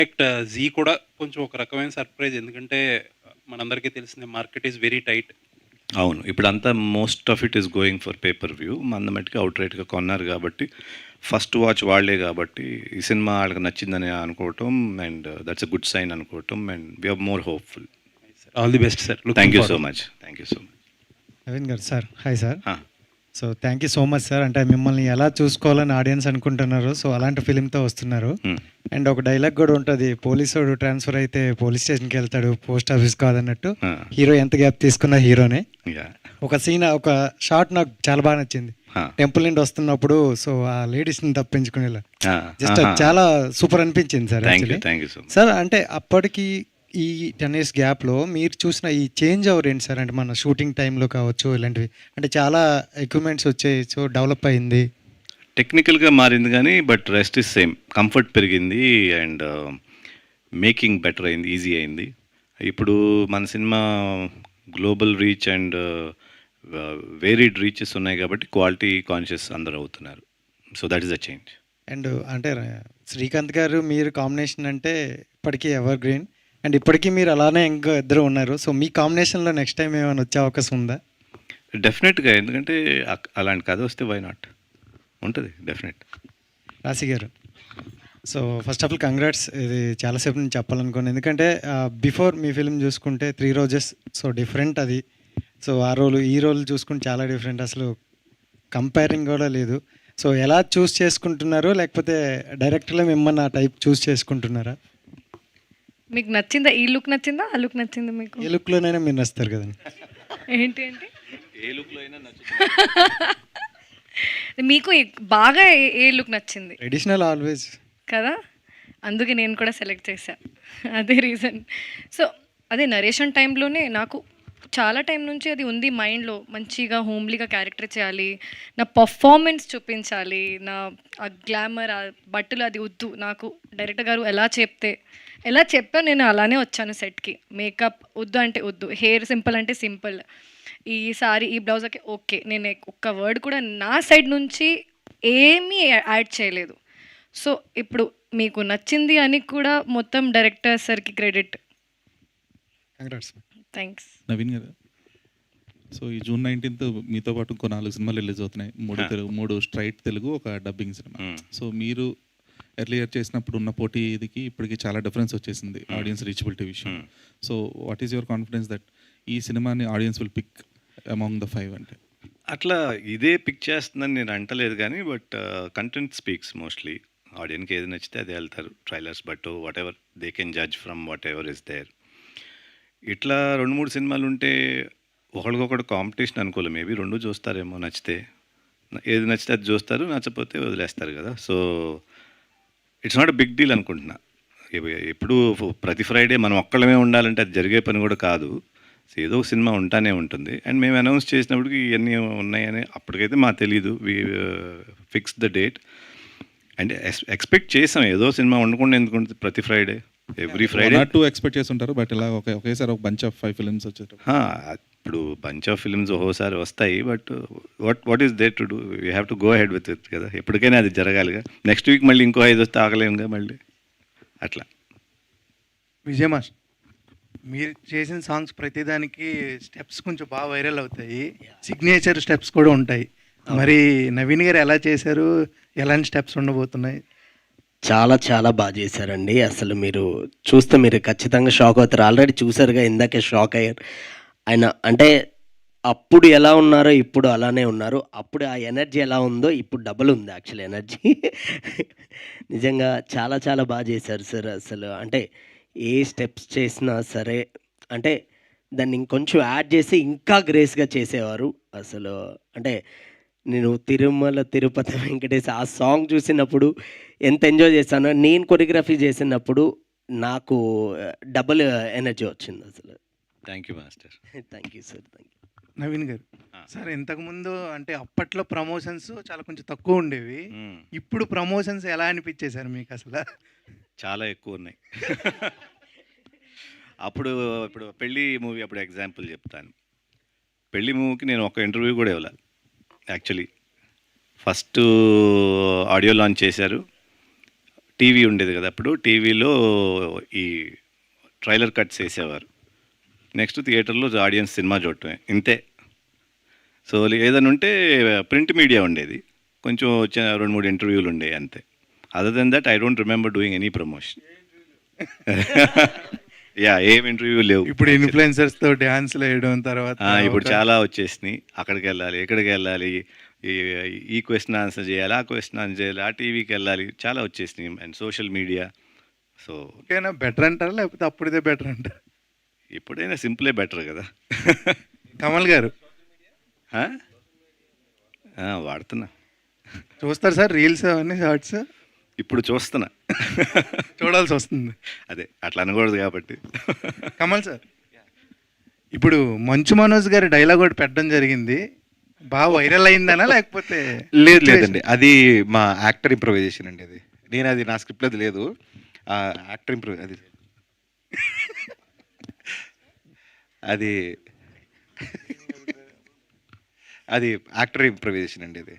In fact G కూడా కొంచెం ఒక రకమైన సర్ప్రైజ్. ఎందుకంటే మనందరికీ తెలిసిందే మార్కెట్ ఈజ్ వెరీ టైట్. అవును. ఇప్పుడంతా most of it is going for pay per view. మన మట్టుకి అవుట్‌రైట్‌గా కొన్నారు కాబట్టి, ఫస్ట్ వాచ్ వాళ్ళే కాబట్టి, ఈ సినిమా ఆళ్ళకి నచ్చిందని అనుకోవటం and that's a good sign అనుకోవటం and we are more hopeful. All the best sir. Thank you so much. Thank you so much. Naveen గారు సార్, హాయ్ సార్. ఆ! So thank you so much sir. అంటే మిమ్మల్ని ఎలా చూసుకోవాలని audience అనుకుంటున్నారు, so అలాంటి ఫిలింతో వస్తున్నారు. హ్మ్. అండ్ ఒక డైలాగ్ కూడా ఉంటుంది, పోలీసోడు ట్రాన్స్ఫర్ అయితే పోలీస్ స్టేషన్కి వెళ్తాడు, పోస్ట్ ఆఫీస్ కాదన్నట్టు. ఆ! హీరో ఎంత గ్యాప్ తీసుకున్న హీరోనే. యాహ్! ఒక సీన్, ఒక షాట్ నాకు చాలా బాగా నచ్చింది. ఆ! టెంపుల్ నుండి వస్తున్నప్పుడు సో ఆ లేడీస్ని తప్పించుకునేలా ఆ! జస్ట్ ఆహా! చాలా సూపర్ అనిపించింది sir. Thank you. Actually thank you so much. Sir, అంటే అప్పటికి ఈ 10 years గ్యాప్లో మీరు చూసిన ఈ చేంజ్ ఓవర్ ఏంటి సార్? అంటే మన షూటింగ్ టైంలో కావచ్చు ఇలాంటివి, అంటే చాలా ఎక్విప్మెంట్స్ వచ్చాయి, సో డెవలప్ అయింది. టెక్నికల్‌గా మారింది గానీ, but rest is same. Comfort పెరిగింది అండ్ మేకింగ్ బెటర్ అయింది, ఈజీ అయింది. ఇప్పుడు మన cinema global reach and varied reaches ఉన్నాయి కాబట్టి క్వాలిటీ కాన్షియస్ అందరూ అవుతున్నారు. So that is the change. And అంటే శ్రీకాంత్ గారు మీరు కాంబినేషన్ అంటే ఇప్పటికీ ఎవర్ గ్రీన్. అండ్ ఇప్పటికీ మీరు అలానే ఇంకా ఇద్దరు ఉన్నారు. సో మీ కాంబినేషన్లో నెక్స్ట్ టైం ఏమైనా వచ్చే అవకాశం ఉందా? డెఫినెట్‌గా. ఎందుకంటే అలాంటి కథ వస్తే వై నాట్? ఉంటది డెఫినెట్. రాశి గారు, so first of all congrats. ఇది చాలాసేపు నేను చెప్పాలనుకోను, ఎందుకంటే బిఫోర్ మీ ఫిల్మ్ చూసుకుంటే 3 రోజెస్, సో డిఫరెంట్ అది. సో ఆ రోలు ఈ రోల్ చూసుకుంటే చాలా డిఫరెంట్, అసలు కంపేరింగ్ కూడా లేదు. సో ఎలా చూస్ చేసుకుంటున్నారు, లేకపోతే డైరెక్టర్లో మిమ్మల్ని ఆ టైప్ చూస్ చేసుకుంటున్నారా? మీకు నచ్చిందా? ఈ లుక్ నచ్చిందా? ఆ లుక్ నచ్చిందా మీకు? ఏ లుక్లోనైనా మీరు నచ్చుతారు కదండి. ఏంటి ఏంటి ఏ లుక్‌లో అయినా నచ్చుతుంది. మీకు బాగా ఏ లుక్ నచ్చింది ట్రెడిషనల్ ఆల్వేస్. కదా? అందుకే నేను కూడా సెలెక్ట్ చేశా. అదే రీజన్. సో అదే నరేషన్ టైంలోనే నాకు చాలా టైం నుంచి అది ఉంది మైండ్లో, మంచిగా హోమ్లీగా క్యారెక్టర్ చేయాలి, నా పర్ఫార్మెన్స్ చూపించాలి, నా ఆ గ్లామర్, ఆ బట్టలు అది వద్దు నాకు. డైరెక్టర్ గారు ఎలా చెప్పా నేను అలానే వచ్చాను సెట్కి. మేకప్ వద్దు అంటే వద్దు, హెయిర్ సింపుల్ అంటే సింపుల్, ఈ సారీ ఈ బ్లౌజ్కి ఓకే. నేను ఒక్క వర్డ్ కూడా నా సైడ్ నుంచి ఏమీ యాడ్ చేయలేదు. సో ఇప్పుడు మీకు నచ్చింది అని కూడా మొత్తం డైరెక్టర్ సార్కి క్రెడిట్. కంగ్రాట్స్. థ్యాంక్స్. నవీన్ గారు, సో ఈ June 19th మీతో పాటు ఇంకో 4 సినిమాలు రిలీజ్ అవుతున్నాయి. 3 స్ట్రైట్ తెలుగు, ఒక డబ్బింగ్ సినిమా. సో మీరు ఎర్లియర్ చేసినప్పుడు ఉన్న పోటీకి ఇప్పటికి చాలా డిఫరెన్స్ వచ్చేసింది ఆడియన్స్ రీచబిలిటీ విషయం. So what is your confidence that ఈ సినిమాని audience will pick among the 5 అంటే? అట్లా ఇదే పిక్ చేస్తుందని నేను అంటలేదు కానీ బట్ కంటెంట్ స్పీక్స్ మోస్ట్లీ. ఆడియన్స్కి ఏది నచ్చితే అదే వెళ్తారు. ట్రైలర్స్ బట్టు whatever they can judge from whatever is there. ఇట్లా 2-3 సినిమాలు ఉంటే ఒకరికొకడు కాంపిటీషన్ అనుకోలే. మేబీ 2 చూస్తారేమో నచ్చితే. ఏది నచ్చితే అది చూస్తారు, నచ్చకపోతే వదిలేస్తారు కదా. So it's not a big deal అనుకుంటున్నా. ఎప్పుడు ప్రతి ఫ్రైడే మనం ఒక్కళ్ళమే ఉండాలంటే అది జరిగే పని కూడా కాదు. ఏదో ఒక సినిమా ఉంటానే ఉంటుంది. అండ్ మేము అనౌన్స్ చేసినప్పటికి ఇవన్నీ ఉన్నాయని అప్పటికైతే మాకు తెలీదు. We fix the date and expect చేసాం ఏదో సినిమా ఉండకుండా ఎందుకు ఉంటుంది ప్రతి ఫ్రైడే, ఎవ్రీ ఫ్రైడే. 2 ఎక్స్పెక్ట్ చేసి ఉంటారు, బట్ ఇలా ఒకేసారి ఒక బంచ్ ఆఫ్ 5 ఫిల్మ్స్ వచ్చేటప్పుడు. ఇప్పుడు బంచ్ ఆఫ్ ఫిల్మ్స్ ఒక్కోసారి వస్తాయి, but what is there to do? You have to go head with it కదా. ఎప్పటికైనా అది జరగాలిగా. నెక్స్ట్ వీక్ మళ్ళీ ఇంకో 5 వస్తే ఆగలేముగా మళ్ళీ. అట్లా. విజయ్ మాస్టర్, మీరు చేసిన సాంగ్స్ ప్రతిదానికి స్టెప్స్ కొంచెం బాగా వైరల్ అవుతాయి, సిగ్నేచర్ స్టెప్స్ కూడా ఉంటాయి. మరి నవీన్ గారు ఎలా చేశారు, ఎలాంటి స్టెప్స్ ఉండబోతున్నాయి? చాలా చాలా బాగా చేశారండి. అసలు మీరు చూస్తే మీరు ఖచ్చితంగా షాక్ అవుతారు. ఆల్రెడీ చూసారుగా, ఇందాకే షాక్ అయ్యారు. ఆయన అంటే అప్పుడు ఎలా ఉన్నారో ఇప్పుడు అలానే ఉన్నారు. అప్పుడు ఆ ఎనర్జీ ఎలా ఉందో ఇప్పుడు డబుల్ ఉంది యాక్చువల్లీ ఎనర్జీ. నిజంగా చాలా చాలా బాగా చేశారు సార్. అసలు అంటే ఏ స్టెప్స్ చేసినా సరే, అంటే దాన్ని ఇంకొంచెం యాడ్ చేసి ఇంకా గ్రేస్గా చేసేవారు. అసలు అంటే నేను తిరుమల తిరుపతి వెంకటేశ్ ఆ సాంగ్ చూసినప్పుడు ఎంత ఎంజాయ్ చేశానో, నేను కొరియోగ్రఫీ చేసినప్పుడు నాకు డబుల్ ఎనర్జీ వచ్చింది అసలు. Thank you master. Thank you sir. Thank you. Naveen గారు, సార్ ఇంతకుముందు అంటే అప్పట్లో ప్రమోషన్స్ చాలా కొంచెం తక్కువ ఉండేవి, ఇప్పుడు ప్రమోషన్స్ ఎలా అనిపించేశారు మీకు అసలు? చాలా ఎక్కువ ఉన్నాయి. ఇప్పుడు పెళ్ళి మూవీ అప్పుడు ఎగ్జాంపుల్ చెప్తాను. పెళ్ళి మూవీకి నేను ఒక ఇంటర్వ్యూ కూడా ఇవ్వలే యాక్చువల్లీ. ఫస్ట్ ఆడియో లాంచ్ చేశారు, టీవీ ఉండేది కదా అప్పుడు. టీవీలో ఈ ట్రైలర్ కట్స్ వేసేవారు. నెక్స్ట్ థియేటర్లో ఆడియన్స్ సినిమా చూడటమే, ఇంతే. సో ఏదైనా ఉంటే ప్రింట్ మీడియా ఉండేది, కొంచెం 2-3 ఇంటర్వ్యూలు ఉండేవి అంతే. Other than that I don't remember doing any promotion. Yeah, ఏం ఇంటర్వ్యూ లేవు. ఇప్పుడు ఇన్ఫ్లుయెన్సర్స్తో డ్యాన్స్లు వేయడం తర్వాత ఇప్పుడు చాలా వచ్చేసినాయి. అక్కడికి వెళ్ళాలి, ఎక్కడికి వెళ్ళాలి, ఈ క్వశ్చన్ ఆన్సర్ చేయాలి, ఆ క్వశ్చన్ ఆన్సర్ చేయాలి, ఆ టీవీకి వెళ్ళాలి, చాలా వచ్చేసినాయి. And social media. సో ఓకేనా, బెటర్ అంటారా లేకపోతే అప్పుడుదే బెటర్ అంటారా? ఎప్పుడైనా సింపులే బెటర్ కదా. కమల్ గారు ఆ? వాడుతున్నా, చూస్తారు సార్ రీల్స్ అవన్నీ, షార్ట్స్ ఇప్పుడు చూస్తున్నా. చూడాల్సి వస్తుంది. అదే, అట్లా అనకూడదు కాబట్టి. కమల్ సార్, ఇప్పుడు మంచు మనోజ్ గారి డైలాగ్ ఒకటి పెట్టడం జరిగింది, బాగా వైరల్ అయిందనా లేకపోతే? లేదండి, అది మా యాక్టర్ ఇంప్రూవైజేషన్ అండి. అది నేను, అది నా స్క్రిప్ట్ అది లేదు, యాక్టర్ ఇంప్రూవ్ అది అది అది యాక్టర్ ఇంప్రూవైజేషన్ అండి. అది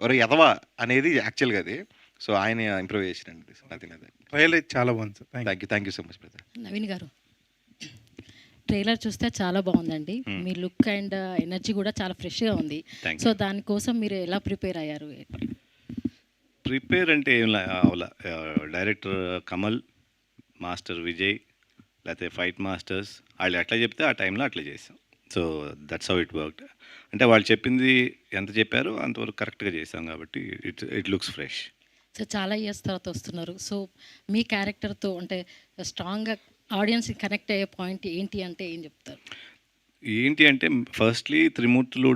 ఒక ఎదవా అనేది యాక్చువల్గా అది. సో ఆయన ఇంప్రూవైజేషన్ అండి, నథింగ్ అదే. ట్రైల్ అయితే చాలా బాగుంది sir. Thank you so much brother. Naveen గారు, ట్రైలర్ చూస్తే చాలా బాగుందండి. మీ లుక్ అండ్ ఎనర్జీ కూడా చాలా ఫ్రెష్గా ఉంది. Thank సో దానికోసం మీరు ఎలా ప్రిపేర్ అయ్యారు? ప్రిపేర్ అంటే ఏం అవలా, డైరెక్టర్ కమల్, మాస్టర్ విజయ్, లేకపోతే ఫైట్ మాస్టర్స్, వాళ్ళు ఎట్లా చెప్తే ఆ టైంలో అట్లా చేసాం. So that's how it worked. అంటే వాళ్ళు చెప్పింది ఎంత చెప్పారో అంతవరకు కరెక్ట్గా చేసాం కాబట్టి ఇట్ లుక్స్ ఫ్రెష్. సో చాలా ఇయర్స్ తర్వాత వస్తున్నారు. సో మీ క్యారెక్టర్తో అంటే స్ట్రాంగ్గా ఆడియన్స్కి కనెక్ట్ అయ్యే పాయింట్ ఏంటి అంటే ఏం చెప్తారు? ఏంటి అంటే ఫస్ట్లీ త్రిమూర్తులు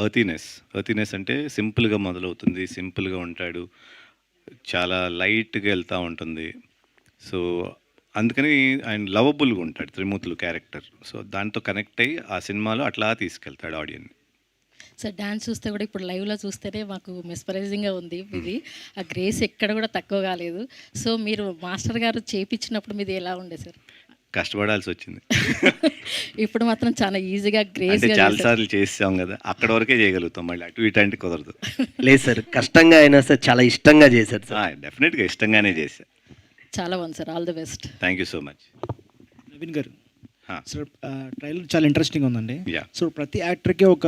ఎర్తీనెస్ అంటే సింపుల్గా మొదలవుతుంది, సింపుల్గా ఉంటాడు, చాలా లైట్గా వెళ్తూ ఉంటుంది. సో అందుకని ఆయన లవబుల్గా ఉంటాడు త్రిమూర్తులు క్యారెక్టర్. సో దాంతో కనెక్ట్ అయ్యి ఆ సినిమాలో అట్లా తీసుకెళ్తాడు ఆడియన్ని. సో డాన్స్ చూస్తే కూడా ఇప్పుడు లైవ్లో చూస్తేనే మాకు మెస్పరైజింగ్గా ఉంది ఇది. ఆ గ్రేస్ ఎక్కడ కూడా తక్కువ కాలేదు. సో మీరు మాస్టర్ గారు చేపించినప్పుడు మీది ఎలా ఉండే సార్? కష్టపడాల్సి వచ్చింది. ఇప్పుడు మాత్రం చాలా ఈజీగా గ్రేస్ అంటే చాలాసార్లు చేసాం కదా, అక్కడ వరకే చేయగలుగుతాం, మళ్ళీ అటు ఇటు అంటే కుదరదు. లేదు సార్, కష్టంగా అయినా సార్ చాలా ఇష్టంగా చేశారు సార్. డెఫినెట్గా ఇష్టంగానే చేశా. చాలా బాగుంది sir, all the best. Thank you so much. Naveen గారు, సార్ ట్రైలర్ చాలా ఇంట్రెస్టింగ్ ఉందండి. Yeah. సో ప్రతి యాక్టర్కి ఒక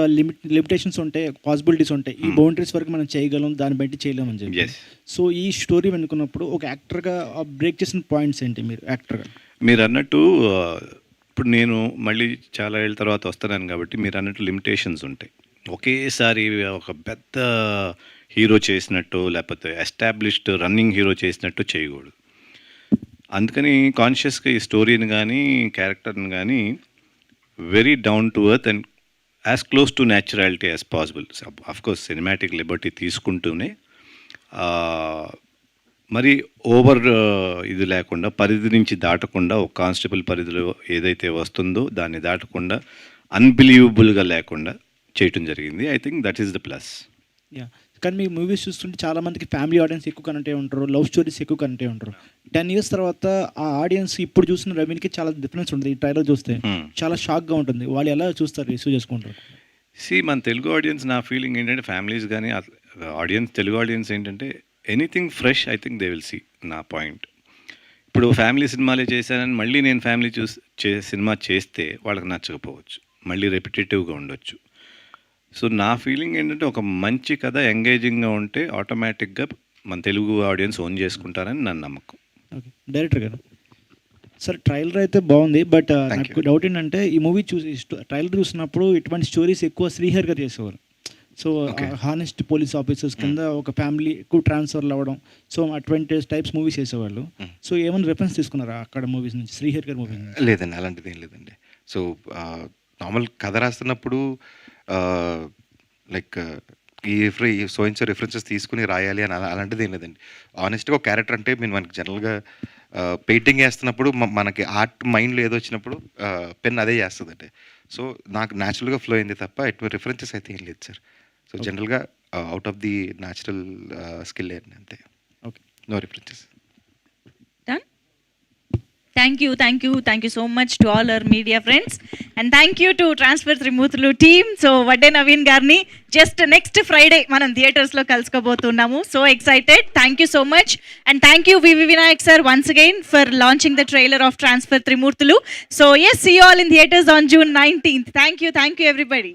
లిమిటేషన్స్ ఉంటాయి, పాసిబిలిటీస్ ఉంటాయి. ఈ బౌండరీస్ వరకు మనం చేయగలం, దాన్ని బట్టి చేయలేమని చెప్పి. Yes. సో ఈ స్టోరీ వెనుకున్నప్పుడు ఒక యాక్టర్గా బ్రేక్ చేసిన పాయింట్స్ ఏంటి మీరు యాక్టర్గా? మీరు అన్నట్టు ఇప్పుడు నేను మళ్ళీ చాలా ఏళ్ళ తర్వాత వస్తున్నాను కాబట్టి మీరు అన్నట్టు లిమిటేషన్స్ ఉంటాయి. ఒకేసారి ఒక పెద్ద హీరో చేసినట్టు లేకపోతే ఎస్టాబ్లిష్డ్ రన్నింగ్ హీరో చేసినట్టు చేయకూడదు. అందుకని కాన్షియస్గా ఈ స్టోరీని కానీ క్యారెక్టర్ని కానీ very down to earth and as close to naturality as possible. Of course cinematic liberty తీసుకుంటూనే మరి ఓవర్ ఇది లేకుండా, పరిధి నుంచి దాటకుండా, ఒక కానిస్టేబుల్ పరిధిలో ఏదైతే వస్తుందో దాన్ని దాటకుండా అన్బిలీవబుల్గా లేకుండా చేయటం జరిగింది. I think that is the plus. Yeah, కానీ మీ మూవీస్ చూస్తుంటే చాలా మందికి ఫ్యామిలీ ఆడియన్స్ ఎక్కువ కనెక్ట్ అయి ఉంటారు, లవ్ స్టోరీస్ ఎక్కువ కనెక్ట్ అయి ఉంటారు. 10 years తర్వాత ఆ ఆడియన్స్ ఇప్పుడు చూసిన రవీన్కి చాలా డిఫరెన్స్ ఉంటుంది. ఈ ట్రైలర్ చూస్తే చాలా షాక్గా ఉంటుంది. వాళ్ళు ఎలా చూస్తారు, రిసీవ్ చేసుకుంటారు? మన తెలుగు ఆడియన్స్, నా ఫీలింగ్ ఏంటంటే ఫ్యామిలీస్ కానీ ఆడియన్స్, తెలుగు ఆడియన్స్ ఏంటంటే anything fresh I think they will see. నా పాయింట్ ఇప్పుడు ఫ్యామిలీ సినిమాలే చేశానని మళ్ళీ నేను ఫ్యామిలీ సినిమా చేస్తే వాళ్ళకి నచ్చకపోవచ్చు, మళ్ళీ రెపిటేటివ్గా ఉండొచ్చు. సో నా ఫీలింగ్ ఏంటంటే ఒక మంచి కథ ఎంగేజింగ్గా ఉంటే ఆటోమేటిక్గా మన తెలుగు ఆడియన్స్ ఓన్ చేసుకుంటారని నా నమ్మకం. ఓకే, డైరెక్టర్ గారు, సార్ ట్రైలర్ అయితే బాగుంది, బట్ నాకు డౌట్ ఏంటంటే ఈ మూవీ ట్రైలర్ చూసినప్పుడు ఇటువంటి స్టోరీస్ ఎక్కువ శ్రీహర్ గారు చేసేవారు. సో హానెస్ట్ పోలీస్ ఆఫీసర్స్ కింద ఒక ఫ్యామిలీ ఎక్కువ ట్రాన్స్ఫర్లు అవ్వడం, సో అటువంటి టైప్స్ మూవీస్ చేసేవాళ్ళు. సో ఏమైనా రెఫరెన్స్ తీసుకున్నారా అక్కడ మూవీస్ నుంచి, శ్రీహర్ గారి మూవీ? లేదండి, అలాంటిది ఏం లేదండి. సో నార్మల్ కథ రాస్తున్నప్పుడు లైక్ ఈ సోయిన్స్ రిఫరెన్సెస్ తీసుకుని రాయాలి అని అలాంటిది ఏం లేదండి. ఆనెస్ట్గా ఒక క్యారెక్టర్ అంటే మనకి జనరల్గా పెయింటింగ్ వేస్తున్నప్పుడు మనకి ఆర్ట్ మైండ్లో ఏదో వచ్చినప్పుడు పెన్ అదే చేస్తుందండి. సో నాకు న్యాచురల్గా ఫ్లో అయింది తప్ప ఎటువంటి రిఫరెన్సెస్ అయితే ఏం లేదు సార్. సో జనరల్గా out of the natural skill అంతే. Okay, no references. Thank you so much to all our media friends and thank you to transfer Trimurthulu team. So Vadde Naveen గారిని జస్ట్ నెక్స్ట్ ఫ్రైడే మనం థియేటర్స్లో కలుసుకోబోతున్నాము. So excited. Thank you so much and thank you VV Vinayak sir once again for launching the trailer of transfer Trimurthulu. So yes, see you all in theaters on June 19th. Thank you everybody.